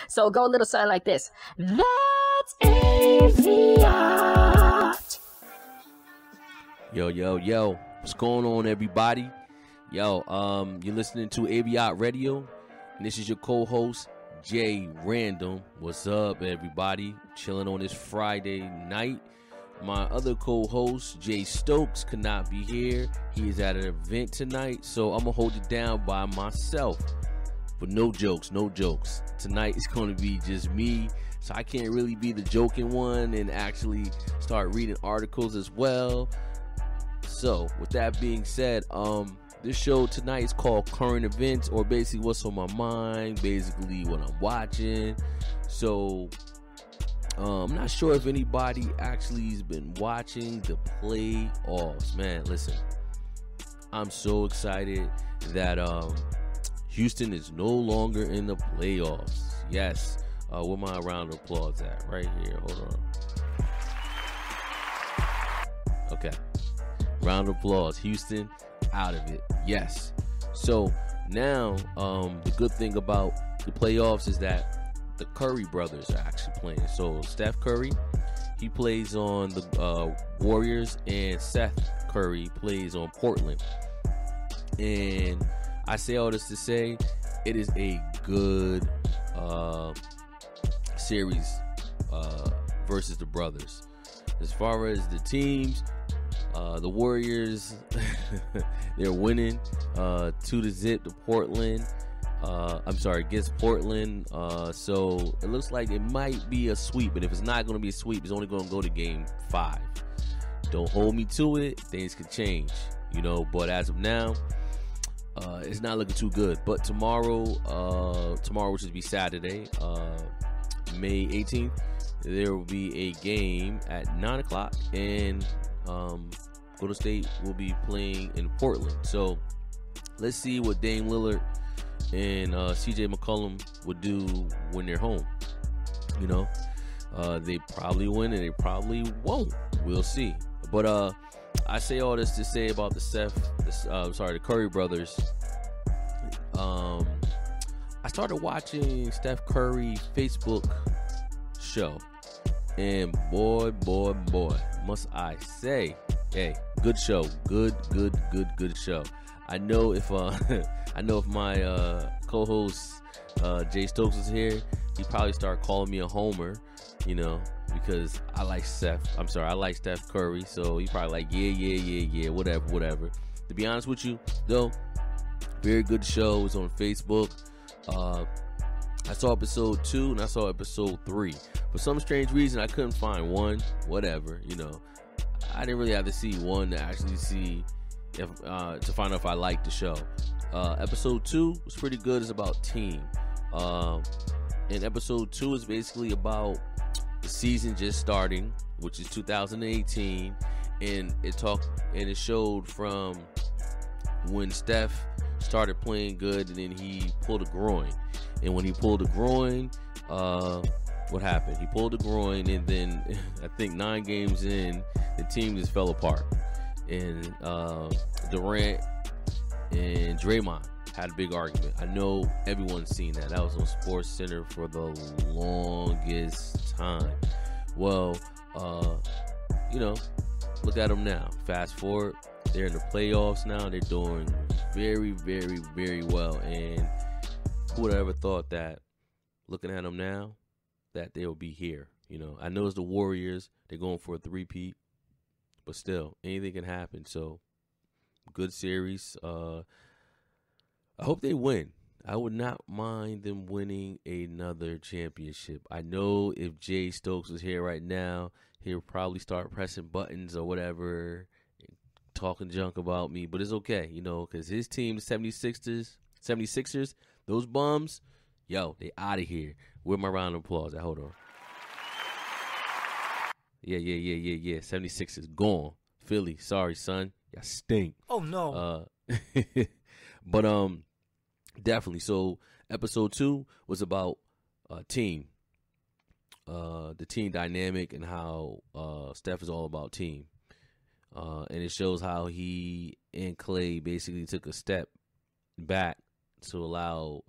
So go a little something like this. That's AVIOT. Yo. What's going on, everybody? You're listening to AVIOT Radio, and this is your co-host, Jay Random. What's up, everybody? Chilling on this Friday night. My other co-host, Jay Stokes, could not be here. He is at an event tonight, so I'm going to hold it down by myself. But no jokes. Tonight it's going to be just me, so I can't really be the joking one and actually start reading articles as well. So, with that being said, this show tonight is called Current Events, or basically what's on my mind, basically what I'm watching. So, I'm not sure if anybody actually has been watching the playoffs. Man, listen, I'm so excited that Houston is no longer in the playoffs. Yes. Where my round of applause at? Right here. Hold on. Okay. Round of applause. Houston out of it. Yes. So now, the good thing about the playoffs is that the Curry brothers are actually playing. So Steph Curry, he plays on the Warriors, and Seth Curry plays on Portland. And I say all this to say it is a good series versus the brothers. As far as the teams, the Warriors, they're winning 2-0 to Portland. Against Portland. So it looks like it might be a sweep, but if it's not going to be a sweep, it's only going to go to game 5. Don't hold me to it. Things could change, but as of now, it's not looking too good. But tomorrow, which will be Saturday, May 18th, there will be a game at 9 o'clock, and Golden State will be playing in Portland. So let's see what Dame Lillard and CJ McCollum would do when they're home. They probably win and they probably won't. We'll see. But I say all this to say about the Curry brothers. I started watching Steph Curry Facebook show, and boy, must I say, hey, good show, good show. I know if my co-host Jay Stokes was here, he'd probably start calling me a homer, because I like Steph Curry, so he probably like, yeah, whatever. To be honest with you, though, very good show. It was on Facebook. I saw episode 2 and I saw episode 3. For some strange reason, I couldn't find 1. Whatever, I didn't really have to see 1 to actually see to find out if I liked the show. Episode 2 was pretty good. It's about team. And episode 2 is basically about the season just starting, which is 2018, and it showed from when Steph started playing good, and then he pulled a groin. And when he pulled a groin, what happened? He pulled a groin, and then I think 9 games in, the team just fell apart. And Durant and Draymond had a big argument. I know everyone's seen that. That was on Sports Center for the longest time. Well, look at them now. Fast forward, they're in the playoffs now. They're doing very, very, very well. And who would have ever thought that, looking at them now, that they'll be here? I know it's the Warriors. They're going for a 3-peat. But still, anything can happen. So, good series. I hope they win. I would not mind them winning another championship. I know if Jay Stokes was here right now, he'll probably start pressing buttons or whatever, talking junk about me. But it's okay, because his team, the 76ers, those bums, they out of here. Where my round of applause at? Hold on. Yeah. 76ers gone. Philly, sorry, son. Y'all stink. Oh, no. But definitely. So episode 2 was about team. The team dynamic and how Steph is all about team. And it shows how he and Clay basically took a step back to allow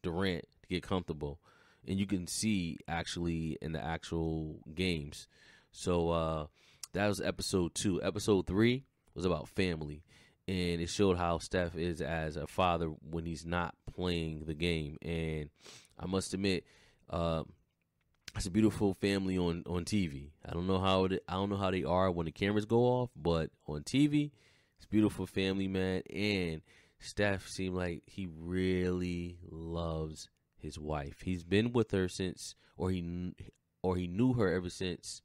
Durant to get comfortable. And you can see actually in the actual games. So that was episode 2. Episode 3 was about family. And it showed how Steph is as a father when he's not playing the game. And I must admit, it's a beautiful family on TV. I don't know how they are when the cameras go off, but on TV, it's a beautiful family, man. And Steph seemed like he really loves his wife. He's been with her since, or he knew her ever since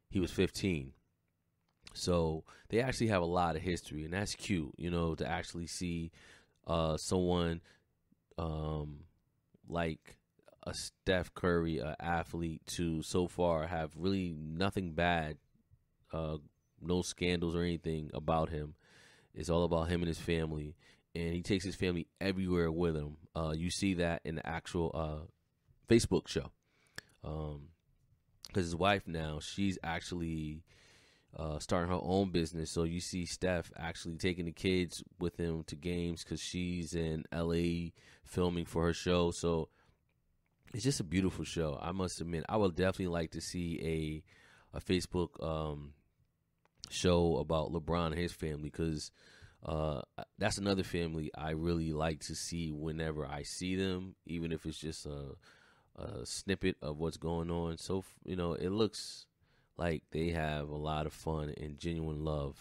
he was 15. So they actually have a lot of history, and that's cute, to actually see someone like a Steph Curry, an athlete, to so far have really nothing bad, no scandals or anything about him. It's all about him and his family, and he takes his family everywhere with him. You see that in the actual Facebook show, because his wife now, she's actually starting her own business. So you see Steph actually taking the kids with him to games because she's in LA filming for her show. So it's just a beautiful show. I must admit, I would definitely like to see a Facebook show about LeBron and his family, because that's another family I really like to see whenever I see them, even if it's just a snippet of what's going on. So, it looks like they have a lot of fun and genuine love,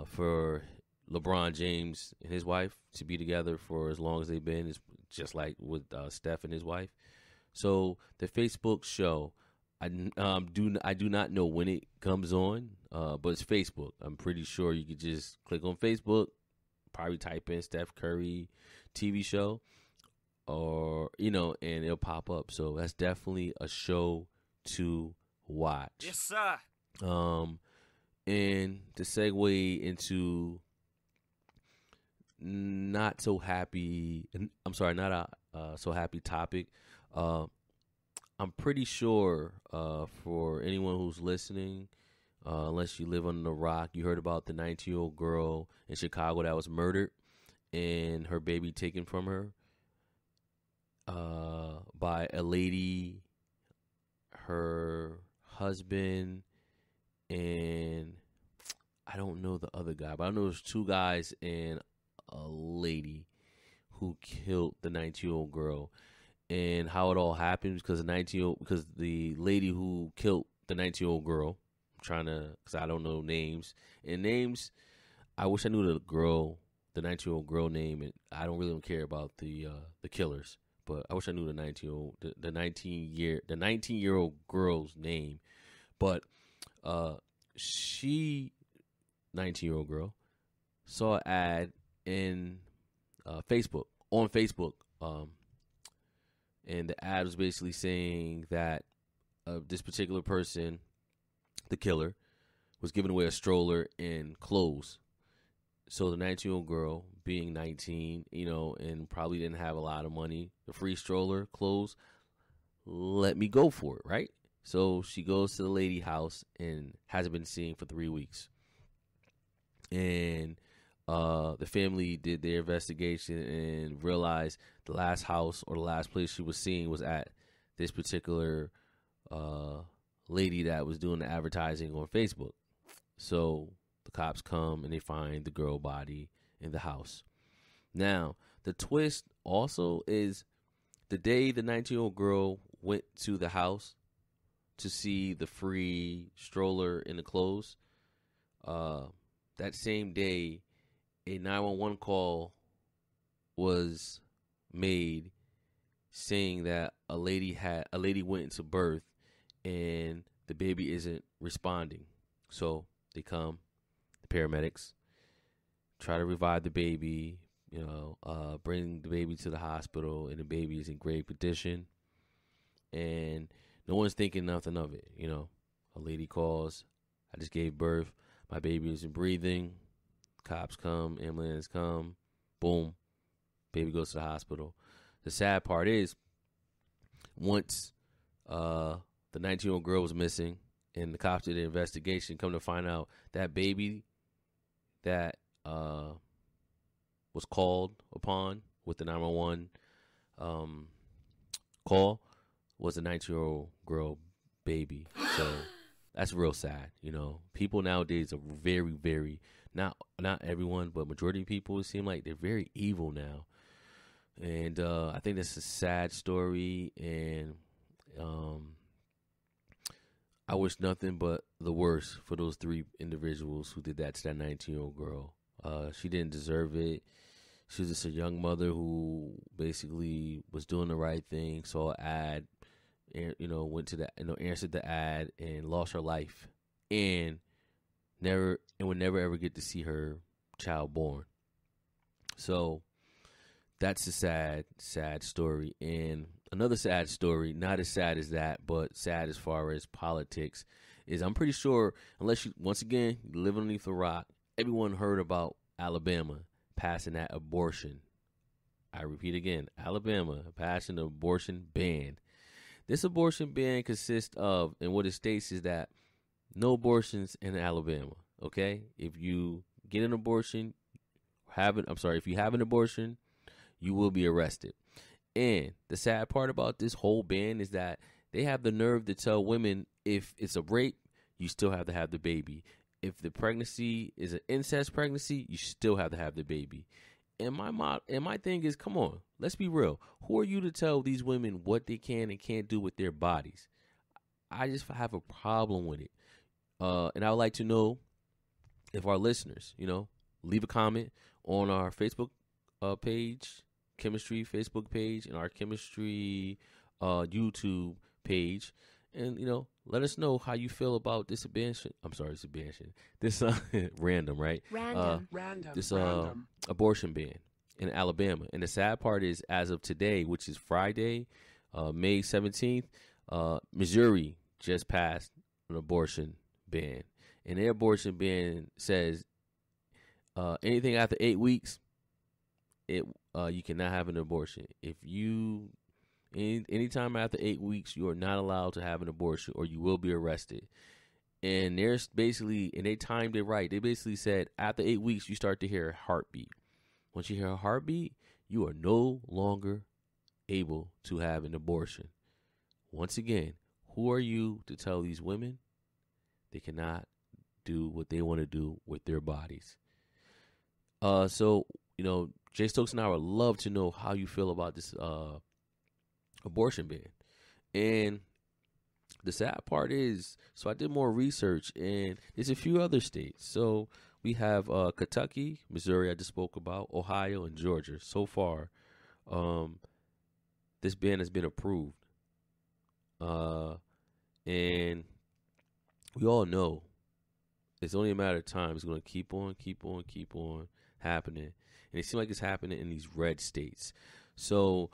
for LeBron James and his wife to be together for as long as they've been is just like with Steph and his wife. So the Facebook show, I do not know when it comes on, but it's Facebook. I'm pretty sure you could just click on Facebook, probably type in Steph Curry TV show, or and it'll pop up. So that's definitely a show to watch. Yes, sir. And to segue into not so happy topic. I'm pretty sure for anyone who's listening, unless you live under a rock, you heard about the 19-year-old girl in Chicago that was murdered and her baby taken from her by a lady, her husband, and I don't know the other guy, but I know there's 2 guys and a lady who killed the 19-year-old girl. And how it all happened, because the lady who killed the 19-year-old girl, because I don't know names. And names, I wish I knew the 19-year-old girl name, and I don't really care about the killers, but I wish I knew the 19-year-old girl's name. But she, 19-year-old girl, saw an ad in on Facebook, and the ad was basically saying that this particular person, the killer, was giving away a stroller and clothes. So the 19-year-old girl, being 19, and probably didn't have a lot of money, the free stroller, clothes, let me go for it, right? So she goes to the lady house and hasn't been seen for 3 weeks. And the family did their investigation and realized the last house or the last place she was seen was at this particular lady that was doing the advertising on Facebook. So the cops come and they find the girl body in the house. Now, the twist also is the day the 19-year-old girl went to the house to see the free stroller and the clothes, that same day, a 911 call was made saying that a lady went into birth and the baby isn't responding. So they come, the paramedics, try to revive the baby, bring the baby to the hospital, and the baby is in grave condition. And no one's thinking nothing of it. A lady calls, I just gave birth, my baby isn't breathing. Cops come, ambulance come, boom, baby goes to the hospital. The sad part is, once the 19-year-old girl was missing and the cops did an investigation, come to find out that baby that was called upon with the 911 call was a 19-year-old girl baby. So that's real sad. You know, people nowadays are very, very, not everyone, but majority of people, it seem like they're very evil now. And I think that's a sad story. And I wish nothing but the worst for those 3 individuals who did that to that 19-year-old girl. She didn't deserve it. She was just a young mother who basically was doing the right thing, saw an ad, and, you know, went to the, you know, answered the ad and lost her life, and would never ever get to see her child born. So that's a sad, sad story. And another sad story, not as sad as that, but sad as far as politics, is I'm pretty sure, unless you, once again, you live underneath a rock, everyone heard about Alabama passing that abortion. I repeat again, Alabama passing an abortion ban. This abortion ban consists of, and what it states is that no abortions in Alabama. Okay, if you get an abortion, if you have an abortion, you will be arrested. And the sad part about this whole ban is that they have the nerve to tell women, if it's a rape, you still have to have the baby. If the pregnancy is an incest pregnancy, you still have to have the baby. And my thing is, come on, let's be real. Who are you to tell these women what they can and can't do with their bodies? I just have a problem with it. And I would like to know if our listeners, you know, leave a comment on our Facebook page, Chemistry Facebook page, and our Chemistry YouTube page. And, you know, let us know how you feel about this abortion. This random, right? Random. This abortion ban in Alabama. And the sad part is, as of today, which is Friday, May 17th, Missouri just passed an abortion ban. And their abortion ban says anything after 8 weeks, you cannot have an abortion. If you anytime after 8 weeks, you are not allowed to have an abortion, or you will be arrested. And there's basically, and they timed it right. They basically said after 8 weeks, you start to hear a heartbeat. Once you hear a heartbeat, you are no longer able to have an abortion. Once again, who are you to tell these women they cannot do what they want to do with their bodies? So, you know, Jay Stokes and I would love to know how you feel about this abortion ban. And the sad part is, so I did more research, and there's a few other states. So we have Kentucky, Missouri, I just spoke about, Ohio, and Georgia. So far, this ban has been approved. And we all know it's only a matter of time. It's going to keep on happening. And it seems like it's happening in these red states. So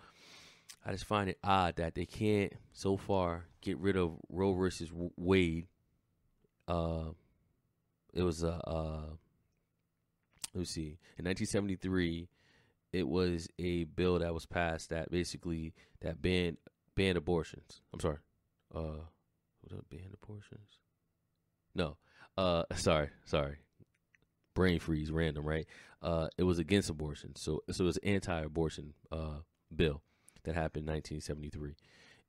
I just find it odd that they can't, so far, get rid of Roe versus Wade. It was let me see. In 1973, it was a bill that was passed that basically banned abortions. I'm sorry. Banned abortions? No. Sorry. Brain freeze, random, right? It was against abortion. So it was an anti-abortion bill that happened in 1973.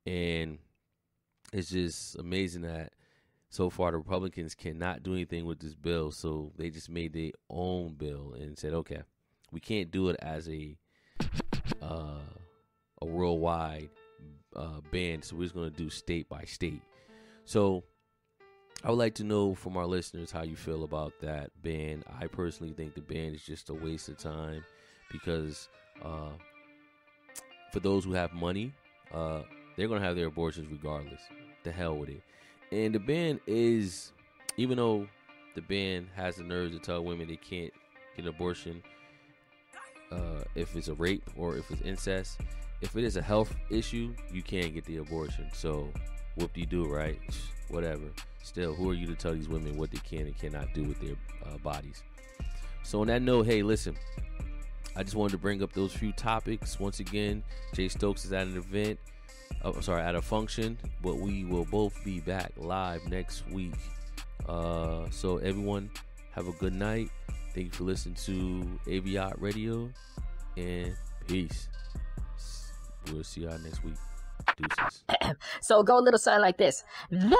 And it's just amazing that so far the Republicans cannot do anything with this bill. So they just made their own bill and said, okay, we can't do it as a worldwide ban. So we're just going to do state by state. So I would like to know from our listeners how you feel about that ban. I personally think the ban is just a waste of time because for those who have money, they're going to have their abortions regardless. The hell with it. And the ban is, even though the ban has the nerve to tell women they can't get an abortion if it's a rape or if it's incest, if it is a health issue, you can't get the abortion. So whoop-de-doo, right? Whatever. Still, who are you to tell these women what they can and cannot do with their bodies? So on that note, hey, listen, I just wanted to bring up those few topics. Once again, Jay Stokes is at an event, at a function, but we will both be back live next week. So everyone, have a good night. Thank you for listening to AVIOT Radio, and peace. We'll see y'all next week. Deuces. So go a little something like this. That's